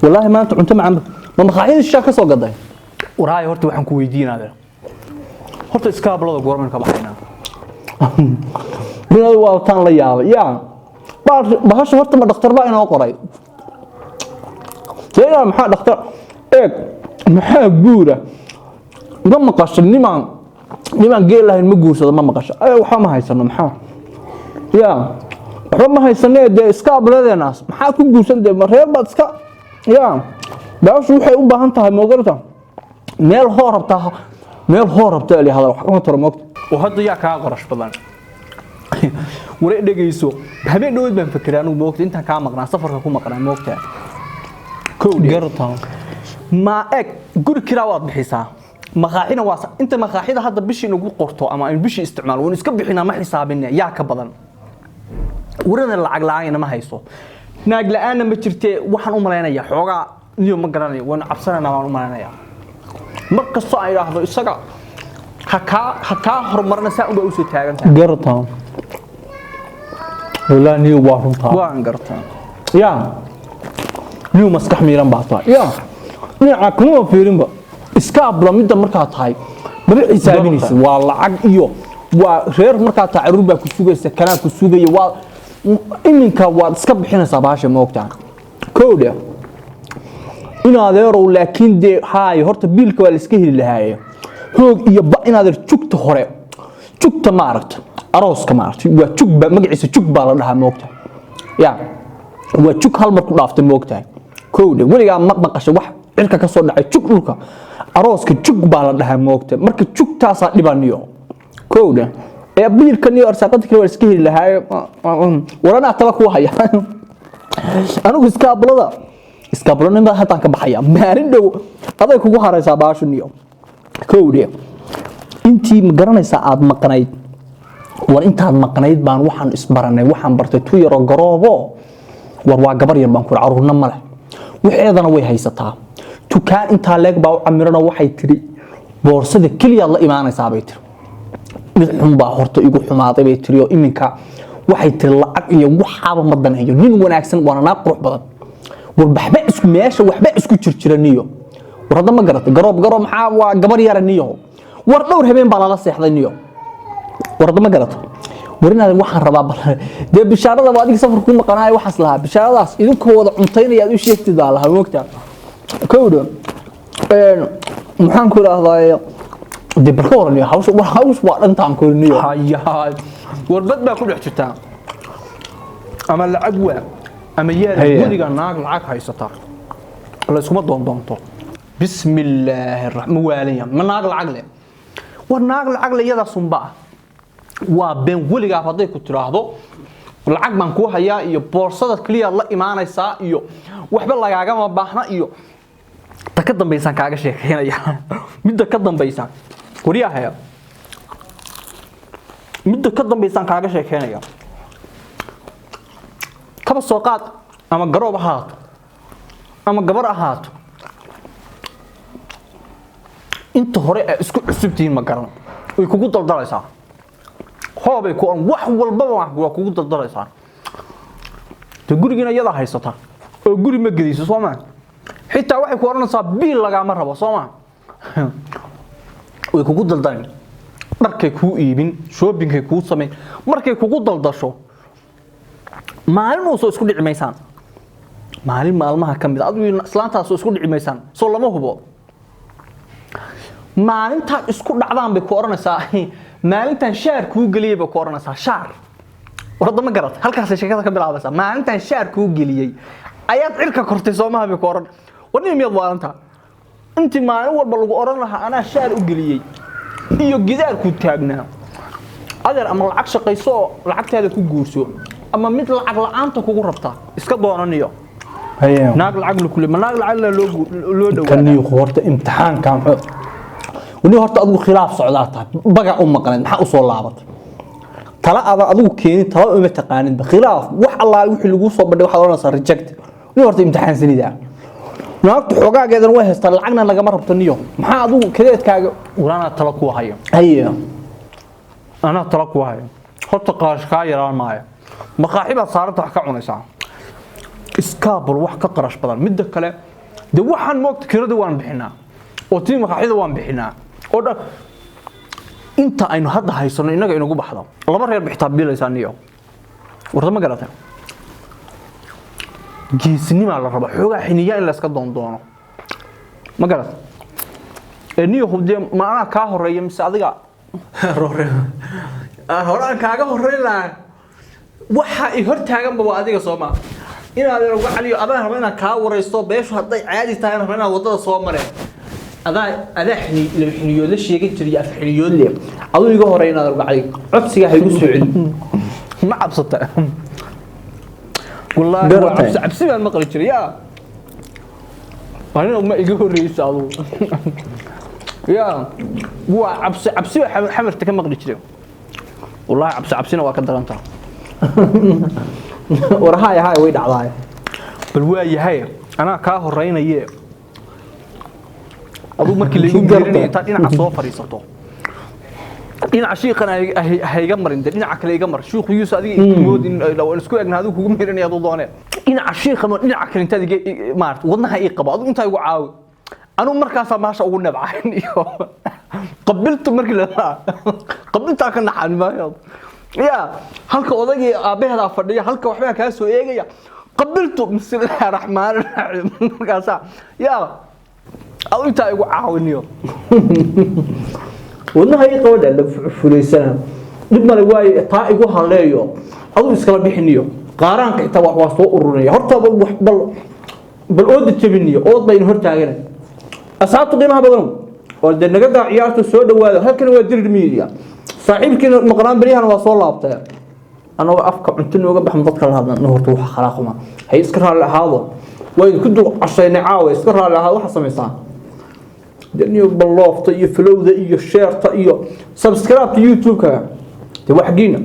والله ما أنت أنت معنا ما مخاحين الشاكة سو قضي waraay horta waxaan ku weydiinayaa horta iskaablada goorma ka baxayna من هذا وطن ليال يا بهاش هرت ما دكتور بقى إنه قري تيجي محا دكتور إيه محا جورة ما مقاش نيمان قيل له المجوس هذا ما مقاش أي وحا ما هيسنا محا يا وحا ما هيسنا ده إسكاب هذا ناس محا كل جوس ده مريض بعد إسكاب يا بهاش وحي أم بهانتها موجودة ميل هورب تالي هذا وحا ما ترى موقت وهذا يا كاغرش بدن waree dhageyso habeen dhow baan fikiraa anigu moogta inta ka maqnaa safarka ku maqnaa moogta gartaan ma eg guri kira waad bixisaa maqaaxina waa inta maqaaxida hadda bishii nagu qorto ama in bishii isticmaal waan iska bixinaa ma xisaabinaa yaa ka badan warana lacag la'aan ma hayso naag la'aan ma jirtee waxaan u maleynayaa xoogaa niyo ma garanayo waan cabsanaa waan u maleynayaa markasta ay raahdo isaga haka horumarna saa u soo taagantaa gartaan ولا نيو وارنتا وان قرتا يا نيو مسكح ميران باطا يا نيا كما فيرين با اسكاب لا ميد marka tahay bari xisaabinaysa waa lacag iyo waa reer marka tacaruur ba ku sugaysa kana ku sugaya waa iminka waa iska bixinaysa baasha moogtaan kooda in adeero laakiin de haay horta biilka waa la iska heli lahaayay hoog iyo ba in adeer jugta hore jugta ma aragto arooska maartay waa jug magaciisa jug baa la dhahaa moogta yaa waa jug hal mar ku dhaaftay moogta koowde waliga ma maqasho wax cirka ka soo dhacay jug dhulka arooska jug baa la dhahaa moogta marka jugtaas dhibaniyo koowde ee biilkan iyo arsaaqada kale waa iska heli lahaay warana taba ku haya anigu iskaablada hadda ka baxaya maarin dhow aday kugu haraysaa baashuniyo koowde intii ma garanaysaa aad maqnayd war intaad maqnayd baan waxaan isbaranay waxaan bartay tu yaro garoobo war waa gabar yar baan ku caruurna male waxeedana way haysataa tukaan inta leeg baa u camirana waxay tiri boorsada kaliya la imaanaysaa bay tiri mid xun baa horta igu xumaaday bay tiri oo iminka waxay tiri lacag iyo waxaaba ma danayo nin wanaagsan waana qurux badan war baxba isku meesha waxba isku jirjiraniyo war hadda ma garatay garoob maxaa waa gabar yar niyo war dhowr habeen baa la seexday niyo warda ma garato warinaad waxaan rabaa bal de bishaarada waa adiga safar ku maqanaay waxaas lahaa bishaaradaas idinkoo wada cuntaynaya aad u sheegtida laha moogta kowdo maxaan ku raahdaa de barka waraniyo hawsh waa dhantaan ku niyo hayaa warbad baa ku dhex jirta ama lacag waa ama yaad wadiga naag lacag haysata la iskuma doonto bismillaahir rahmaanir rahiim ma naag lacag leh war naag lacag leh yada sunba waa been waliga haday ku tiraahdo lacag baan ku hayaa iyo boorsada kaliya la imaanaysa iyo waxba lagaaga ma baahna iyo ta ka dambaysan kaaga sheekeynaya midda ka dambaysan wariyaha midda ka dambaysan kaaga sheekeynaya kaba soo qaad ama garoob ahaato ama gabar ahaato inta hore ay isku cusubtiin ma garan way kugu daldalaysaa hoobay ku wax walba waa kugu daldalaysaa ta gurigiina iyada haysata oo guri ma gadiso Soomaa xitaa waxay ku oranaysaa biil laga ma rabo Soomaa way kugu daldaleen markay ku iibin shoppingkay ku sameey markay kugu daldasho maalin oo soo isku dhicimaysaan maalmaha kamid adigu islaantaas soo isku dhicimaysaan soo lama hubo maalinta isku dhacdaan bay ku oranaysaa maalintan shaar ku galiyay ba ku oranaysaa shaar warada ma garat halkaas sheekada ka bilaabaysa maalintan shaar ku galiyay ayaad cirka kortay Soomaha bay ku oran wadni miyad waaranta inti maalin walba lagu oran lahaa ana shaar u galiyay iyo gidaar ku taagnaa adeer ama lacag shaqayso lacagteeda ku guurso ama mid lacag la'aanta kugu rabta iska doonaniyo hayo naag lacag lu kulay naag lacag loo dhawaado kan iyo horta imtixaanka وني هرت أدو خلاف صعداتها بقى مقلن حق وصول لعبت تلا أدو كين تلا ما تقانين بخلاف وح الله وح اللي جوصل بدي واحد ولا صار ريجكت وني هرت امتحان سنة ده ناقط حقاق كذا وهس طلعنا لقى مرة بتنيو ما أدو كذا كاج وأنا تلقوا هاي هي أنا تلقوا هاي هرت قاش كايران معي مقاحبة صارت حكا عنيسا إسكابل وح كقرش بدل مدة كلا de waxaan moogta kirada waan bixinaa oo tii maqaaxida waan bixinaa oo dhan inta aynu hadda haysano inaga inagu baxdo laba reer bixtaa biilaysan iyo warta ma garatay geesnima la raba xoogaa xiniya in la iska doono ma garatay niyo hubde ma ana ka horeeyay mise adiga horaan kaaga horeyn lahaa waxa ay hortaaganba waa adiga Soomaa inaad uga caliyo adaa raba inaad ka wareysto beeshu haday caadi tahay raba inaad wadada soo mareen adaa xiniyo la sheegay jiray af xiniyo le aduu iga horeyn inaad uga caliyo codsiga hay ugu soo celin ma cabsata wallahi cabsi baan maqli jiray yaa أنا ما يقول رئيس عضو يا هو عبسي حمر تكمل قريتشري والله عبسينا وكدر أنت ورهاي هاي ويد على بالواي هاي أنا كاه الرئينا يه أبو مركي اللي يقول لي إن عصافر يسطو إن عشيق أنا هيجمر إن عكل يجمر شو خيوس هذه مود لو السكوت إن هذوك هم يرني يضوني إن عشيق إن عكل أنت دي مارت وضنا هاي قبض أنت يقعاو أنا مركز ما شاء الله نبعين قبلت مركز لا قبلت أكن حن ما يض يا هلك وضجي أبيه هذا فردية هلك وحبيها كاسو إيه قبلت بسم الله الرحمن الرحيم مركز يا أو أنت يقعاوني wadnaha ay qowda fuleysana dib ma way taa igu haleeyo adu iskala bixiniyo qaaraanka inta wax soo ururiyo horta bal ood jabiniyo ood bayn hortaagan asaabtu qiimaha badan oo naga daa ciyaarta soo dhawaado halkan waa dirir media saaxiibkiina maqraan bariyahan waa soo laabtay anoo afka cunto nooga baxan dadka la hadlan horta wax khalaaquma hay iska raali ahaado way ku dul cashaynay caawa iska raali ahaado waxa sameeysan دنيو باللوفت iyo flowda iyo share ta iyo subscribe to youtube ka de wax geena